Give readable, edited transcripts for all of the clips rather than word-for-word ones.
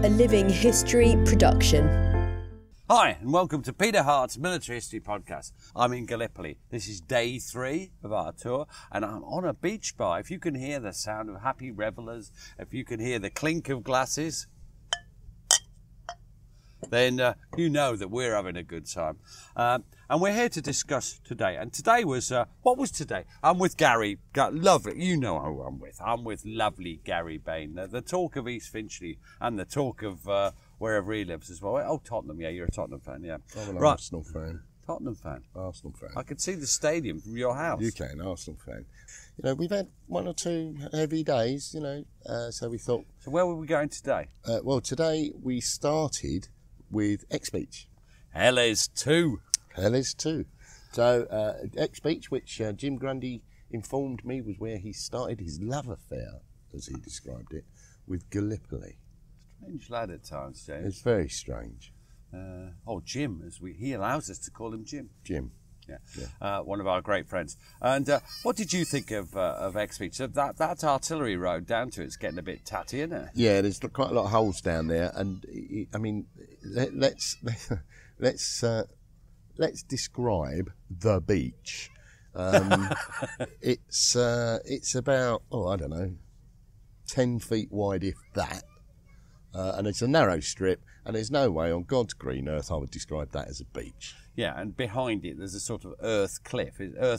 a living history production. Hi, and welcome to Peter Hart's Military History Podcast. I'm in Gallipoli. This is day 3 of our tour, and I'm on a beach bar. If you can hear the sound of happy revellers, if you can hear the clink of glasses, then you know that we're having a good time. And we're here to discuss today. And today was, what was today? I'm with Gary, lovely, you know who I'm with. I'm with lovely Gary Bain, the talk of East Finchley and the talk of wherever he lives as well. Oh, Tottenham, yeah, you're a Tottenham fan, yeah. I'm an Arsenal fan. Tottenham fan? Arsenal fan. I could see the stadium from your house. You can, Arsenal fan. You know, we've had 1 or 2 heavy days, you know, so we thought... So where were we going today? Well, today we started with X Beach. Helles 2. Helles 2. So X Beach, which Jim Grundy informed me was where he started his love affair, as he described it, with Gallipoli. Strange lad at times, James. It's very strange. Jim, he allows us to call him Jim. Jim. Yeah. One of our great friends. And what did you think of X Beach? So that artillery road down to it's getting a bit tatty, isn't it? Yeah, there's quite a lot of holes down there, and I mean, let's describe the beach. It's about I don't know, 10 feet wide, if that, and it's a narrow strip, and there's no way on God's green earth I would describe that as a beach. Yeah, and behind it there's a sort of earth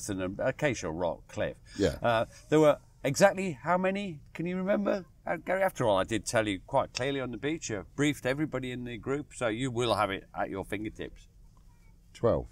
and an occasional rock cliff. Yeah. There were exactly how many, can you remember, Gary? After all, I did tell you quite clearly on the beach. I briefed everybody in the group, so you will have it at your fingertips. 12.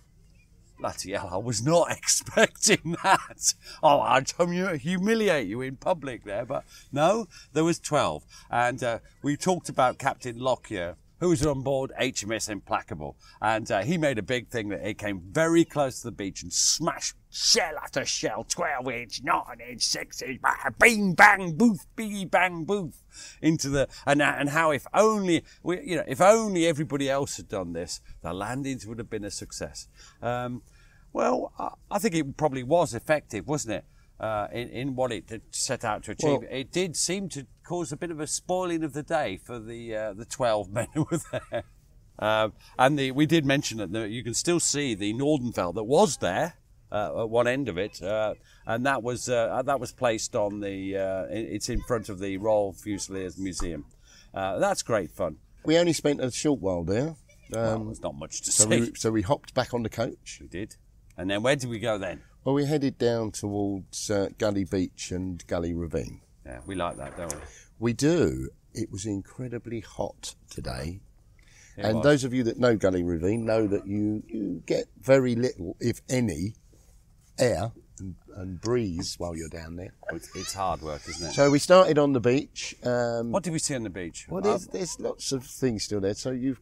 Bloody hell, I was not expecting that. Oh, I'd humiliate you in public there, but no, there was 12. And we talked about Captain Lockyer, who was on board HMS Implacable, and he made a big thing that it came very close to the beach and smashed shell after shell, 12-inch, 9-inch, 6-inch, bing, bang, boof, biggie, bang, boof, into the, and how if only everybody else had done this, the landings would have been a success. Well, I think it probably was effective, wasn't it? In what it set out to achieve. Well, it did seem to cause a bit of a spoiling of the day for the 12 men who were there. We did mention that you can still see the Nordenfeld that was there at one end of it, and that was placed on the. It's in front of the Royal Fusiliers Museum. That's great fun. We only spent a short while there. There's not much to see. So we hopped back on the coach. We did. And then where did we go then? Well, we headed down towards Gully Beach and Gully Ravine. Yeah, we like that, don't we? We do. It was incredibly hot today. Those of you that know Gully Ravine know that you get very little, if any, air and breeze while you're down there. It's hard work, isn't it? So we started on the beach. What did we see on the beach? Well, there's lots of things still there. So you've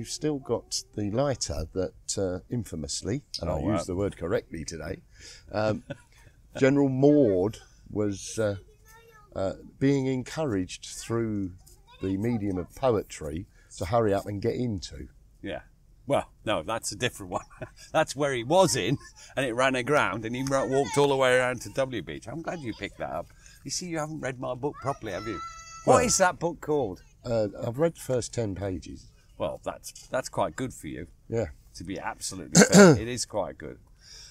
still got the lighter that infamously, and I used the word correctly today, General Maud was being encouraged through the medium of poetry to hurry up and get into. Yeah. Well, no, that's a different one. That's where he was in, and it ran aground, and he walked all the way around to W Beach. I'm glad you picked that up. You see, you haven't read my book properly, have you? What is that book called? I've read the first 10 pages. Well, that's quite good for you. Yeah. To be absolutely fair, it is quite good.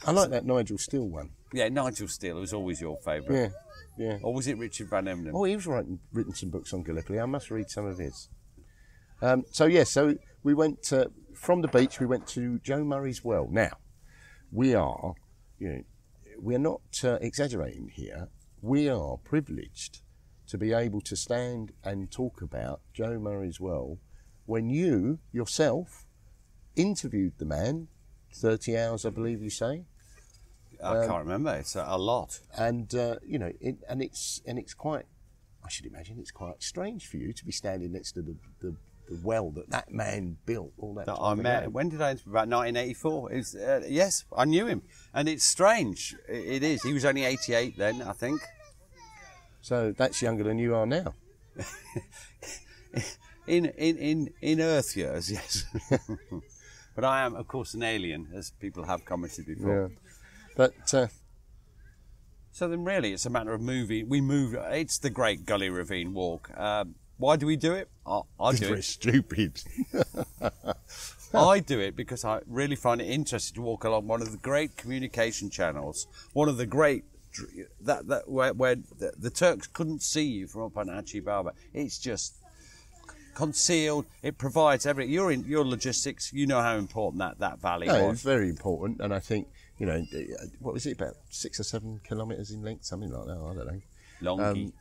I like that Nigel Steele one. Yeah, Nigel Steele was always your favourite. Yeah. Or was it Richard Van Emden? Oh, he was written some books on Gallipoli. I must read some of his. So we went from the beach. We went to Joe Murray's Well. Now, we're not exaggerating here. We are privileged to be able to stand and talk about Joe Murray's Well when you yourself interviewed the man. 30 hours, I believe you say. I can't remember. It's a lot. And it's quite. I should imagine it's quite strange for you to be standing next to the well that man built all that time I met. ago. When did I? About 1984. Yes, I knew him, and it's strange. It is. He was only 88 then, I think. So that's younger than you are now. in Earth years, yes. But I am, of course, an alien, as people have commented before. Yeah. But so then, really, it's a matter of moving. We move. It's the Great Gully Ravine Walk. why do we do it? I do We're it. stupid. I do it because I really find it interesting to walk along one of the great communication channels, one of the great where the Turks couldn't see you from up on Achi Baba. It's just concealed. It provides everything. You're in your logistics. You know how important that valley No, was. it's very important, and I think, you know, what was it, about 6 or 7 kilometres in length, something like that. I don't know. Longy.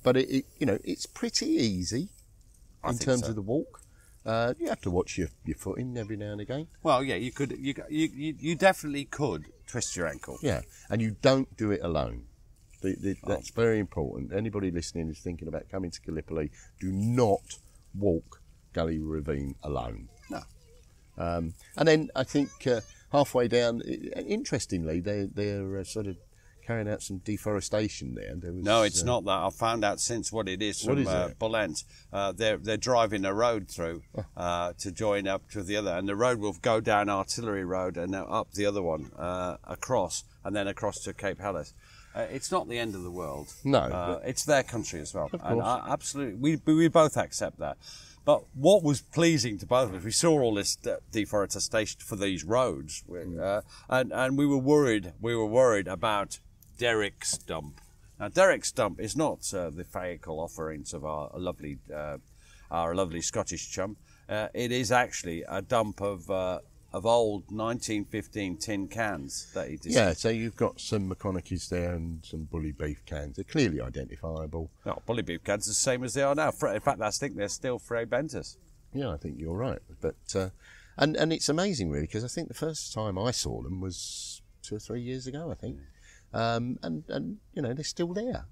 But it you know, it's pretty easy I in think terms so. of the walk. You have to watch your footing every now and again. Well, yeah, you definitely could twist your ankle. Yeah, and you don't do it alone. That's very important. Anybody listening who's thinking about coming to Gallipoli, do not walk Gully Ravine alone. No. And then I think halfway down, interestingly, they're sort of carrying out some deforestation there. No, it's not that. I've found out since what it is from Bulent. They're driving a road through to join up to the other, and the road will go down Artillery Road and now up the other one across, and then across to Cape Helles. It's not the end of the world. No, it's their country as well, of and course. absolutely, we both accept that. But what was pleasing to both of us, we saw all this deforestation for these roads, and we were worried about Derrick's Dump. Now, Derrick's Dump is not the phaecal offerings of our lovely Scottish chum. It is actually a dump of old 1915 tin cans that he designed. Yeah, so you've got some McConaughey's there and some bully beef cans. They're clearly identifiable. No, bully beef cans are the same as they are now. In fact, I think they're still Frey Bentus. Yeah, I think you're right. But and it's amazing, really, because I think the first time I saw them was 2 or 3 years ago, I think. And you know, they're still there.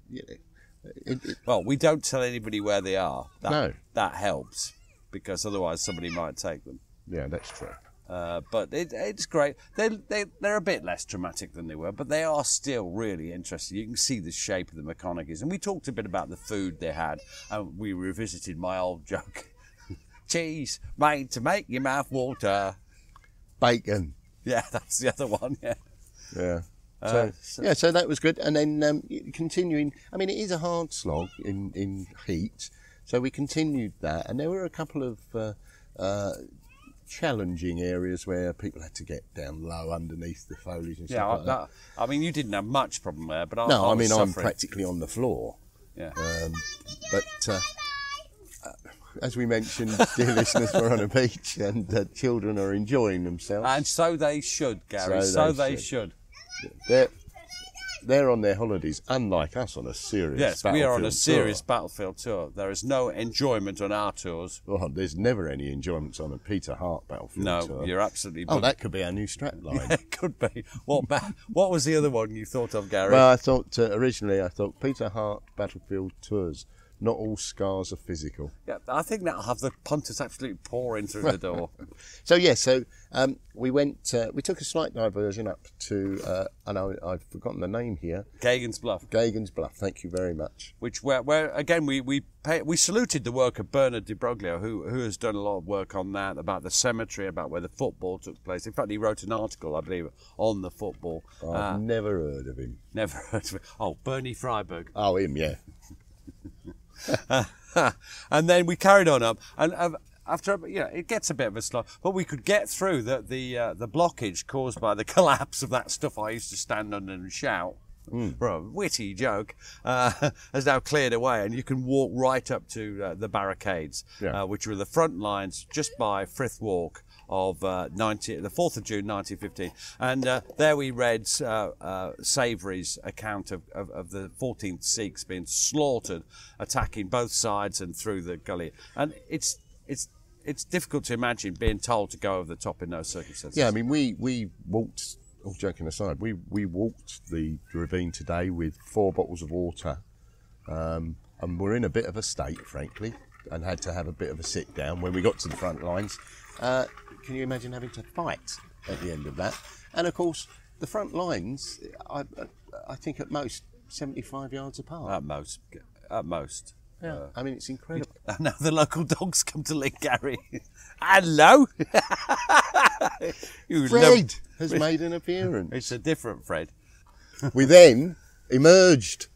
Well, we don't tell anybody where they are. That helps, because otherwise somebody might take them. Yeah, that's true. But it's great. They're a bit less dramatic than they were, but they are still really interesting. You can see the shape of the McConaughey's. And we talked a bit about the food they had, and we revisited my old joke. Cheese made to make your mouth water. Bacon. Yeah, that's the other one, yeah. Yeah. So that was good. And then continuing, I mean, it is a hard slog in heat, so we continued that. And there were a couple of challenging areas where people had to get down low underneath the foliage and stuff like that. I mean, you didn't have much problem there, but I'm practically on the floor. Yeah. But as we mentioned, dear listeners, we're on a beach and children are enjoying themselves. And so they should, Gary. So they should. They're on their holidays, unlike us on a serious battlefield. Yes, we are on a serious tour. battlefield tour. There is no enjoyment on our tours. Well, there's never any enjoyment on a Peter Hart battlefield tour. No, you're absolutely... Oh, that could be our new strap line. Yeah, it could be. What was the other one you thought of, Gary? Well, I thought, originally, Peter Hart battlefield tours, not all scars are physical. Yeah, I think that'll have the punters absolutely pouring through the door. So we went. We took a slight diversion up to. I know I've forgotten the name here. Gagan's Bluff. Gagan's Bluff. Thank you very much. Where again we saluted the work of Bernard de Broglio, who has done a lot of work on that, about the cemetery, about where the football took place. In fact, he wrote an article, I believe, on the football. I've never heard of him. Never heard of him. Oh, Bernie Freiberg. Oh, him, yeah. And then we carried on up, and after it gets a bit of a slog, but we could get through the blockage caused by the collapse of that stuff I used to stand under and shout. For a witty joke, has now cleared away, and you can walk right up to the barricades, which were the front lines just by Frith Walk of the 4th of June 1915, and there we read Savory's account of the 14th Sikhs being slaughtered, attacking both sides and through the gully, and it's difficult to imagine being told to go over the top in those circumstances. Yeah, I mean, we walked. All joking aside, we walked the ravine today with 4 bottles of water, and we're in a bit of a state, frankly, and had to have a bit of a sit down when we got to the front lines. Can you imagine having to fight at the end of that? And of course, the front lines, I think at most 75 yards apart. At most. Yeah, I mean, it's incredible. Now the local dogs come to lick Gary. Hello! Fred has made an appearance. It's a different Fred. We then emerged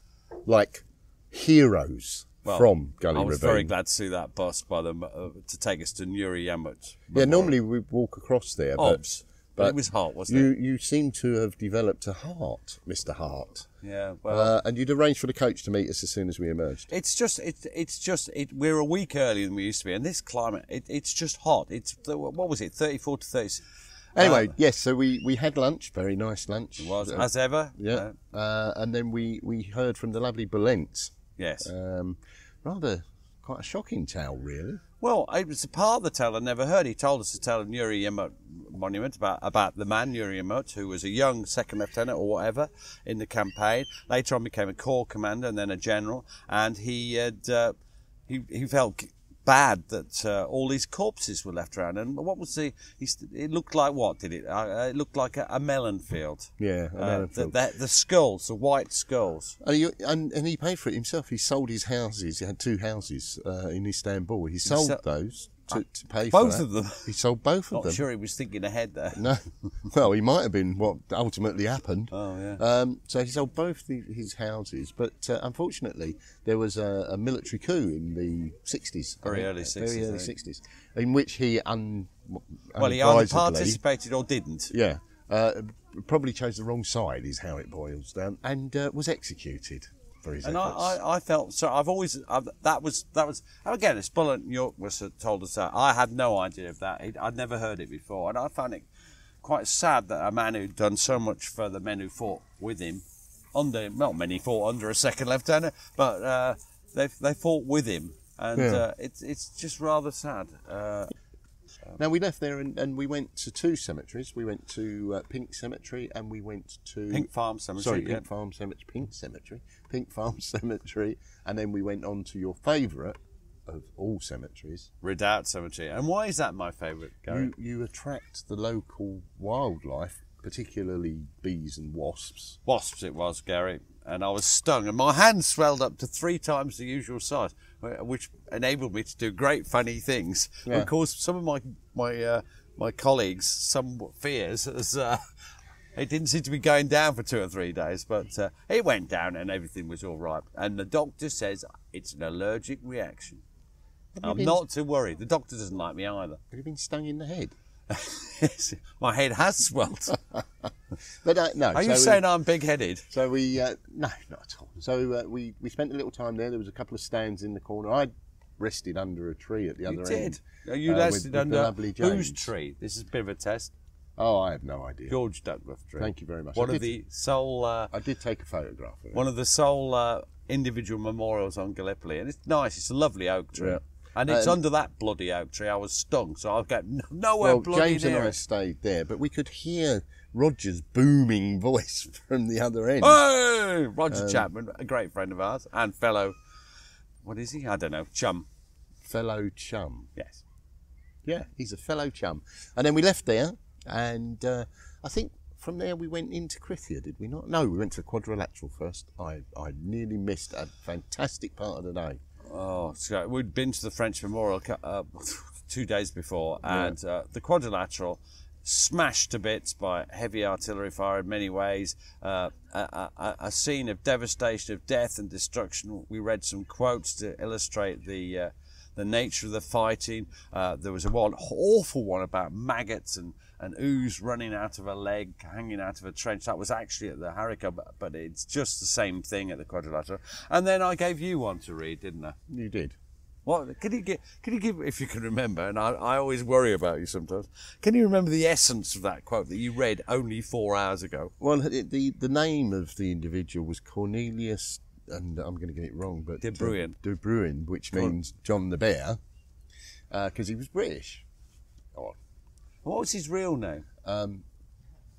like heroes from Gully I was Ravine. very glad to see that bus by them to take us to Nuri Yamut. Yeah, normally we walk across there, but it was hot, wasn't it? You seem to have developed a heart, Mr. Hart. Yeah, well, and you'd arranged for the coach to meet us as soon as we emerged. we're a week earlier than we used to be, and this climate, it's just hot. It's, what was it, 34 to 30? Anyway, yes, so we had lunch, very nice lunch. It was, as ever. Yeah, and then we heard from the lovely Bulent. Yes. Rather quite a shocking tale, really. Well, it was a part of the tale I never heard. He told us to tell of Nuri Yamut monument about the man Nuri Yamut, who was a young second lieutenant or whatever in the campaign. Later on, became a corps commander and then a general. And he had he felt bad that all these corpses were left around. And what was it looked like? What did it? It looked like a melon field. Yeah, a melon field. The skulls, the white skulls. And he paid for it himself. He sold his houses. He had 2 houses in Istanbul. He sold those to pay for both of them. He sold both of them. Not sure he was thinking ahead there. No. Well, he might have been what ultimately happened. Oh, yeah. So he sold both his houses, but unfortunately there was a military coup in the 60s. Very early 60s, in which he he unadvisedly, either participated or didn't. Yeah. Probably chose the wrong side, is how it boils down, and was executed for his efforts. I felt so. That was again. As Bullet York was told us that, I had no idea of that. I'd never heard it before, and I found it quite sad that a man who'd done so much for the men who fought with him, not many fought under a second lieutenant, but they fought with him, and it's just rather sad. Now, we left there and we went to 2 cemeteries. We went to Pink Cemetery and we went to... Pink Farm Cemetery. Sorry, Pink Farm Cemetery. Pink Farm Cemetery. And then we went on to your favourite of all cemeteries. Redoubt Cemetery. And why is that my favourite, Gary? You attract the local wildlife, particularly bees and wasps. Wasps it was, Gary. And I was stung, and my hand swelled up to 3 times the usual size, which enabled me to do great funny things. Yeah. Of course, some of my colleagues, some fears, as it didn't seem to be going down for 2 or 3 days, but it went down and everything was all right. And the doctor says it's an allergic reaction. I'm not too worried. The doctor doesn't like me either. Have you been stung in the head? Yes, my head has swelled. But no. Are you saying I'm big-headed? So we no, not at all. So we spent a little time there. There was a couple of stands in the corner. I rested under a tree at the other end. You did. You rested under whose James. tree? This is a bit of a test. Oh, I have no idea. George Douglas tree. Thank you very much. One of the sole. I did take a photograph of it. One of the sole individual memorials on Gallipoli, and it's nice. It's a lovely oak tree. Yeah. And it's under that bloody oak tree I was stung, so I've got nowhere bloody James and near I it. stayed there, but we could hear Roger's booming voice from the other end. Hey! Roger Chapman, a great friend of ours, and fellow, what is he? I don't know, chum. Fellow chum. Yes. Yeah, he's a fellow chum. And then we left there, and I think from there we went into Krithia, did we not? No, we went to the Quadrilateral first. I nearly missed a fantastic part of the day. Oh, so we'd been to the French Memorial 2 days before, and the Quadrilateral, smashed to bits by heavy artillery fire in many ways, a scene of devastation, of death and destruction. We read some quotes to illustrate the nature of the fighting. There was one awful one about maggots and ooze running out of a leg, hanging out of a trench. That was actually at the Harrica, but it's just the same thing at the Quadrilateral. And then I gave you one to read, didn't I? You did. What can you give, if you can remember, and I always worry about you sometimes, can you remember the essence of that quote that you read only 4 hours ago? Well, the name of the individual was Cornelius, and I'm going to get it wrong, but... De Bruin. De Bruin, which means John the Bear, because he was British. Oh. What was his real name?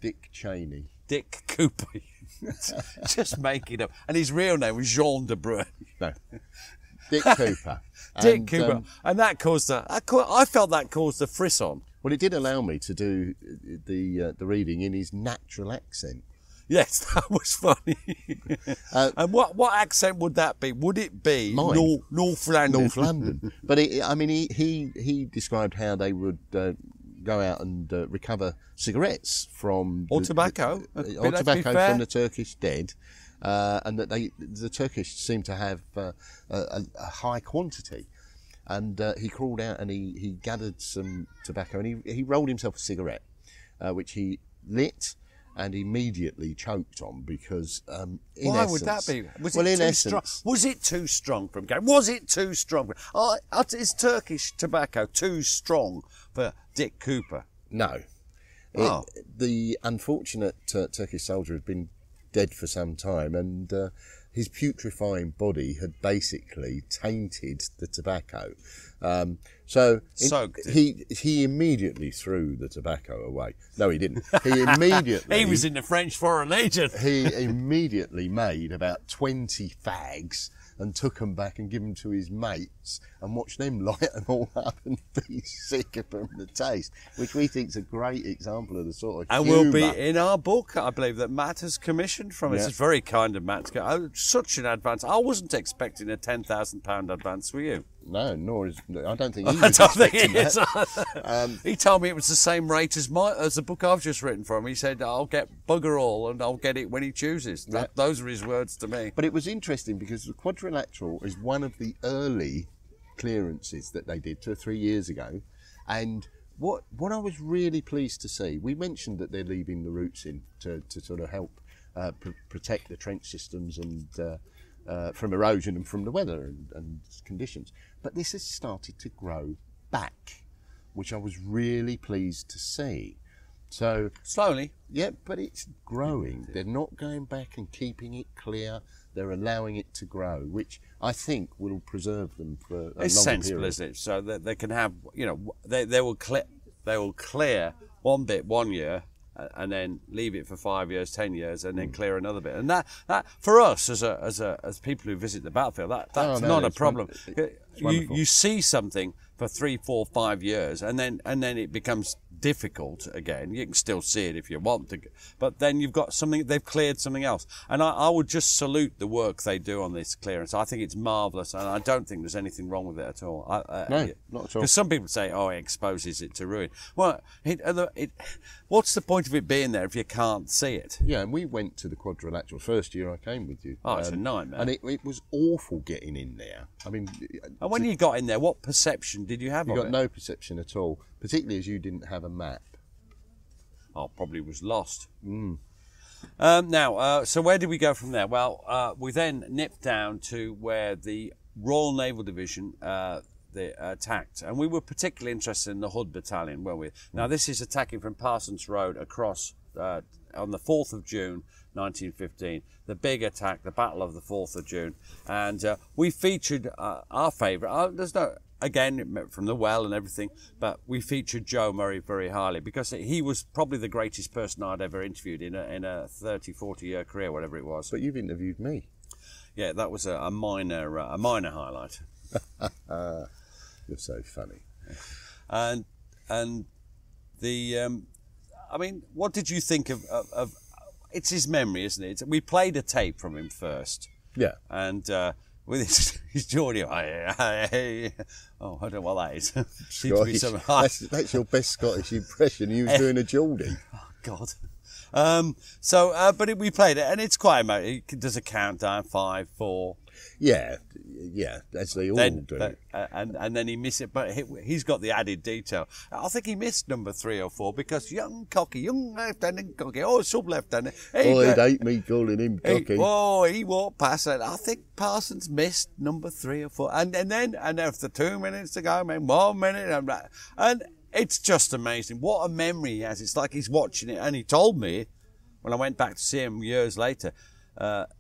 Dick Cheney. Dick Cooper. Just make it up. And his real name was Jean de Bruin. No. Dick Cooper. Dick Cooper. And that caused I felt that caused a frisson. Well, it did allow me to do the reading in his natural accent. Yes, that was funny. And what accent would that be? Would it be North London? North London. But he described how they would go out and recover cigarettes from tobacco. or tobacco from the Turkish dead, and that the Turkish seem to have a high quantity. And he crawled out and he gathered some tobacco, and he rolled himself a cigarette, which he lit and immediately choked on because why would that be? Was it too strong? Was it too strong for him? Was it too strong? Is Turkish tobacco too strong for Dick Cooper? No. The unfortunate Turkish soldier had been dead for some time, and his putrefying body had basically tainted the tobacco. He immediately threw the tobacco away. No, he didn't. He immediately... He was in the French Foreign Legion. He immediately made about 20 fags and took them back and give them to his mates and watched them light them all up and be sick from the taste, which we think is a great example of the sort of humour. And will be in our book, I believe, that Matt has commissioned from us. It's very kind of Matt to go. Oh, such an advance. I wasn't expecting a £10,000 advance, were you? No, I don't think he was expecting that. He told me it was the same rate as the book I've just written for him. He said, I'll get bugger all and I'll get it when he chooses. Those are his words to me. But it was interesting because the quadrilateral is one of the early clearances that they did 2 or 3 years ago. And what I was really pleased to see, we mentioned that they're leaving the roots in to sort of help protect the trench systems and from erosion and from the weather and conditions. But this has started to grow back, which I was really pleased to see. So slowly. Yeah, but it's growing. They're not going back and keeping it clear. They're allowing it to grow, which I think will preserve them for a longer period. It's sensible, isn't it? So that they can have, they will clear one bit 1 year, and then leave it for 5 years, 10 years, and then clear another bit. And that for us as people who visit the battlefield, that's not a problem. You see something for 3, 4, 5 years, and then it becomes difficult again. You can still see it if you want to, but then you've got something, they've cleared something else. And I would just salute the work they do on this clearance. I think it's marvellous, and I don't think there's anything wrong with it at all. No, not at all. Because some people say, it exposes it to ruin. Well, what's the point of it being there if you can't see it? Yeah, and we went to the quadrilateral first year I came with you. Oh, it's a nightmare. And it was awful getting in there. I mean... And when you got in there, what perception did you have of it? You got no perception at all, particularly as you didn't have a map. Probably was lost. Now, so where did we go from there? Well, we then nipped down to where the Royal Naval Division they attacked, and we were particularly interested in the Hood Battalion, weren't we? Now, this is attacking from Parsons Road across on the 4th of June 1915, the big attack, the Battle of the 4th of June, and we featured our favourite. Again, from the well and everything, but we featured Joe Murray very highly because he was probably the greatest person I'd ever interviewed in a 30, 40-year career, whatever it was. But you've interviewed me. Yeah, that was a minor highlight. You're so funny. And the, I mean, what did you think of it's his memory, isn't it? We played a tape from him first. Yeah. And with his Geordie, I don't know what that is. That's your best Scottish impression. He was doing a Geordie. Oh, God. But we played it, and it's quite amazing. It does a countdown, 5, 4. Yeah, as they all do. And then he missed it, but he's got the added detail. I think he missed number 3 or 4 because young Lieutenant Cocky, sub-lieutenant. He'd hate me calling him Cocky. He walked past it. I think Parsons missed number 3 or 4. And then after 2 minutes to go, 1 minute, and it's just amazing. What a memory he has. It's like he's watching it, and he told me, when I went back to see him years later,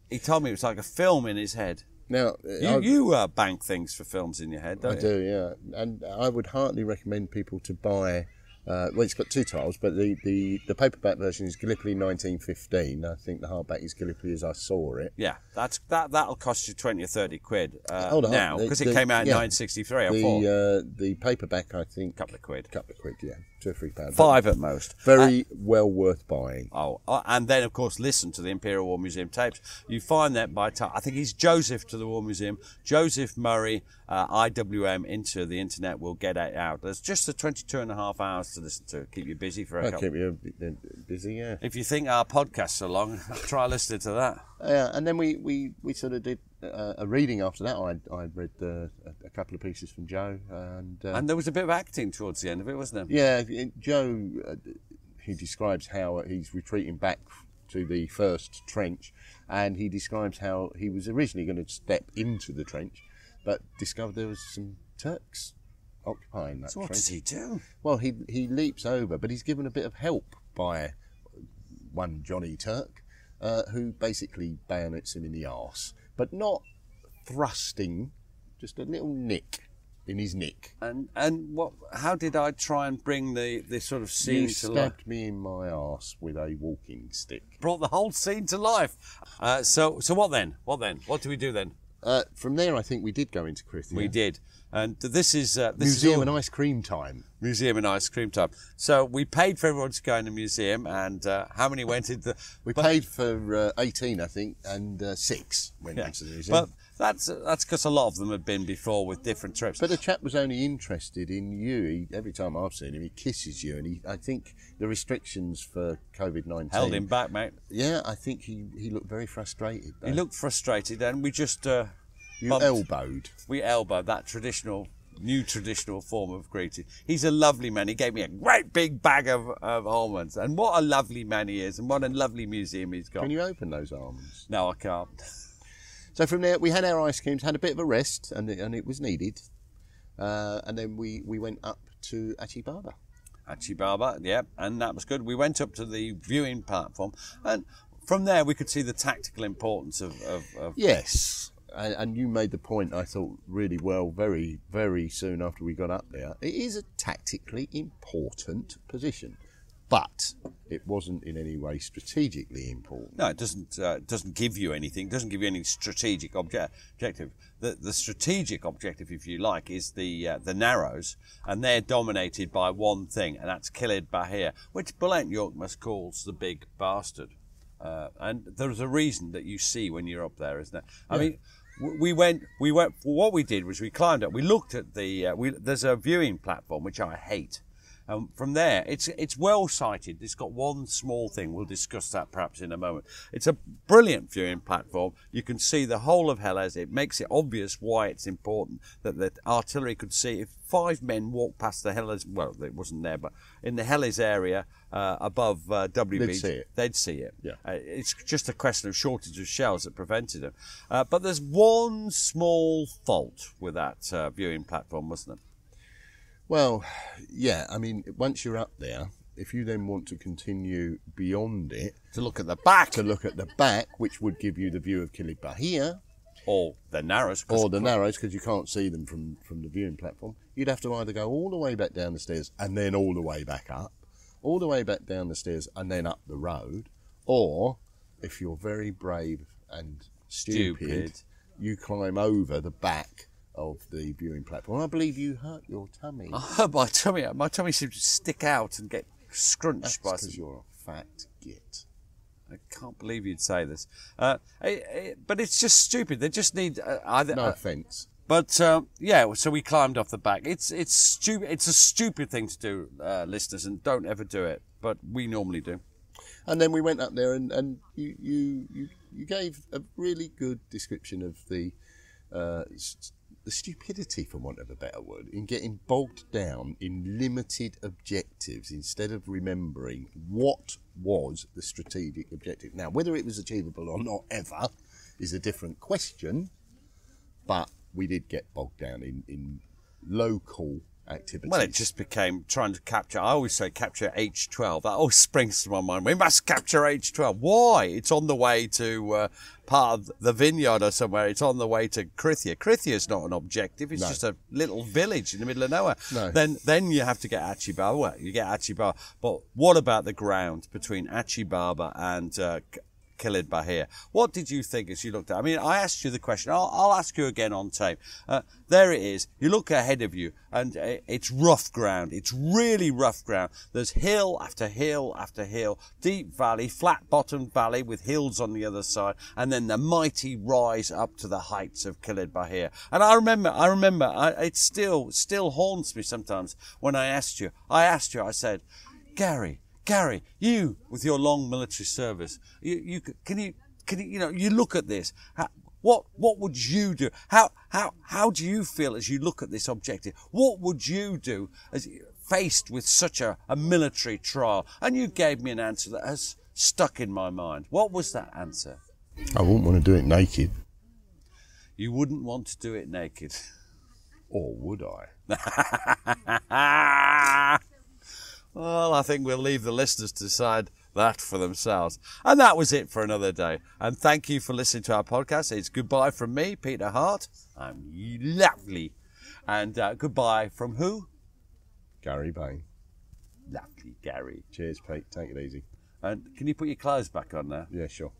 he told me it was like a film in his head. Now, you bank things for films in your head, don't you? I do, yeah. And I would heartily recommend people to buy... well, it's got 2 titles, but the paperback version is Gallipoli 1915. I think the hardback is Gallipoli as I Saw It. Yeah, that'll cost you 20 or 30 quid now, because it came out in 1963 or 4. The paperback, I think... Couple of quid, yeah. £2 or £3. 5 at most. Very well worth buying. And then, of course, listen to the Imperial War Museum tapes. You find that by I think he's Joseph to the War Museum. Joseph Murray, IWM, into the internet will get it out. There's just the 22.5 hours to listen to. Keep you busy for a I'll couple. keep you busy, yeah. If you think our podcast's so long, try listening to that. Yeah, and then we sort of did a reading after that. I read a couple of pieces from Joe, And there was a bit of acting towards the end of it, wasn't there? yeah, Joe, he describes how he's retreating back to the first trench, and he describes how he was originally going to step into the trench, but discovered there was some Turks occupying that So what trench. does he do? Well, he leaps over, but he's given a bit of help by one Johnny Turk, who basically bayonets him in the arse, but not thrusting, just a little nick in his nick. And what? How did I try and bring this sort of scene You to life? stabbed me in my arse with a walking stick. Brought the whole scene to life. So what then? What do we do then? From there, I think we did go into Krithia. We did. And this is Museum all and ice cream time. museum and ice cream time. So we paid for everyone to go in the museum, and how many went into? We paid for 18, I think, and 6 went into the museum. But that's because a lot of them had been before with different trips. But the chap was only interested in you. Every time I've seen him, he kisses you, and I think the restrictions for COVID-19 Held him back, mate. Yeah, I think he looked very frustrated. Though. He looked frustrated, and we just You bumped. elbowed. We elbowed that new traditional form of greeting. He's a lovely man. He gave me a great big bag of almonds, and what a lovely man he is, and what a lovely museum he's got. Can you open those almonds? No, I can't. So from there, we had our ice creams, had a bit of a rest, and it was needed. And then we went up to Achibaba. Achibaba, yeah, and that was good. We went up to the viewing platform, and from there we could see the tactical importance of Yes, and you made the point, I thought, really well, very, very soon after we got up there. It is a tactically important position, but it wasn't in any way strategically important. No, it doesn't give you anything. It doesn't give you any strategic objective. The strategic objective, if you like, is the Narrows, and they're dominated by one thing, and that's Kilid Bahir, which Bülent Yorkmas calls the big bastard. And there's a reason that you see when you're up there, isn't there? I mean, we went. What we did was we climbed up. We looked at there's a viewing platform which I hate. From there, it's well sighted. It's got one small thing. We'll discuss that perhaps in a moment. It's a brilliant viewing platform. You can see the whole of Helles. It makes it obvious why it's important that the artillery could see. If 5 men walked past the Helles, well, it wasn't there, but in the Helles area above WB, they'd see it. Yeah. It's just a question of shortage of shells that prevented them. But there's one small fault with that viewing platform, wasn't there? Well, yeah, I mean, once you're up there, if you then want to continue beyond it, To look at the back. to look at the back, which would give you the view of Kilid Bahir, Or the Narrows. or the Narrows, because you can't see them from the viewing platform, you'd have to either go all the way back down the stairs and then all the way back up, all the way back down the stairs and then up the road, or, if you're very brave and stupid. You climb over the back of the viewing platform. I believe you hurt your tummy. My tummy seems to stick out and get scrunched by because you're a fat git. I can't believe you'd say this. But it's just stupid. They just need either. No offence. But yeah, so we climbed off the back. It's stupid. It's a stupid thing to do, listeners, and don't ever do it. But we normally do. And then we went up there, and you gave a really good description of the stupidity, for want of a better word, in getting bogged down in limited objectives instead of remembering what was the strategic objective. Now, whether it was achievable or not ever is a different question, but we did get bogged down in local activities. Well, it just became trying to capture. I always say capture H12. That always springs to my mind. We must capture H12. Why? It's on the way to part of the vineyard or somewhere. It's on the way to Krithia. Krithia is not an objective. It's just a little village in the middle of nowhere. No. Then you have to get Achibaba. Well, you get Achibaba. But what about the ground between Achibaba and Kilid Bahir. What did you think as you looked at it? I mean, I asked you the question. I'll ask you again on tape. There it is. You look ahead of you, and it's rough ground. It's really rough ground. There's hill after hill after hill, deep valley, flat-bottomed valley with hills on the other side, and then the mighty rise up to the heights of Kilid Bahir. And I remember, it still haunts me sometimes when I asked you, I said, Gary, you with your long military service, you look at this. What would you do? How do you feel as you look at this objective? What would you do as faced with such a military trial? And you gave me an answer that has stuck in my mind. What was that answer? I wouldn't want to do it naked. You wouldn't want to do it naked. Or would I? Well, I think we'll leave the listeners to decide that for themselves. And that was it for another day. And thank you for listening to our podcast. It's goodbye from me, Peter Hart. I'm lovely. And goodbye from who? Gary Bain. Lovely, Gary. Cheers, Pete. Take it easy. And can you put your clothes back on now? Yeah, sure.